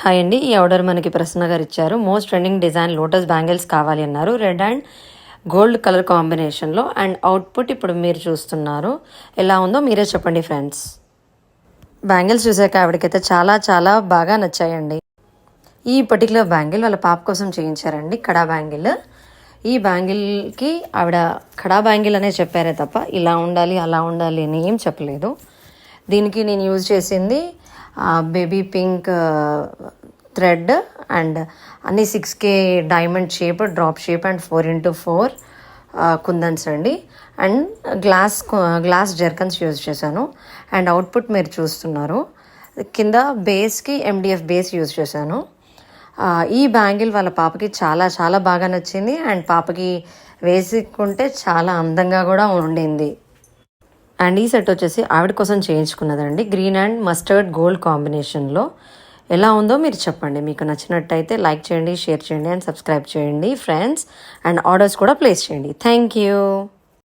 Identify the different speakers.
Speaker 1: Hi అండి. ఈ order మనకి ప్రసన్న గారు ఇచ్చారు. Most trending design lotus bangles కావాలి అన్నారు. రెడ్ అండ్ గోల్డ్ కలర్ కాంబినేషన్లో. అండ్ అవుట్పుట్ ఇప్పుడు మీరు చూస్తున్నారు. ఎలా ఉందో మీరే చెప్పండి ఫ్రెండ్స్. బ్యాంగిల్స్ చూసాక ఆవిడకైతే చాలా చాలా బాగా నచ్చాయండి. ఈ పర్టికులర్ బ్యాంగిల్ వాళ్ళ పాప కోసం చేయించారండి, కడా బ్యాంగిల్. ఈ బ్యాంగిల్కి ఆవిడ కడా బ్యాంగిల్ అనే చెప్పారే తప్ప ఇలా ఉండాలి అలా ఉండాలి అని ఏం చెప్పలేదు. దీనికి నేను యూజ్ చేసింది బేబీ పింక్ థ్రెడ్ అండ్ అన్ని 6K diamond shape, drop shape and 4x4 కుందన్స్ అండి. అండ్ గ్లాస్ జర్కన్స్ యూజ్ చేశాను. అండ్ అవుట్పుట్ మీరు చూస్తున్నారు. కింద బేస్కి MDF బేస్ యూజ్ చేశాను. ఈ బ్యాంగిల్ వాళ్ళ పాపకి చాలా చాలా బాగా నచ్చింది. అండ్ పాపకి వేసుకుంటే చాలా అందంగా కూడా ఉండింది. అండ్ ఈ సెట్ వచ్చేసి ఆవిడ కోసం చేయించుకున్నదండి, గ్రీన్ అండ్ మస్టర్డ్ గోల్డ్ కాంబినేషన్లో. ఎలా ఉందో మీరు చెప్పండి. మీకు నచ్చినట్టయితే లైక్ చేయండి, షేర్ చేయండి అండ్ సబ్స్క్రైబ్ చేయండి ఫ్రెండ్స్. అండ్ ఆర్డర్స్ కూడా ప్లేస్ చేయండి. Thank you.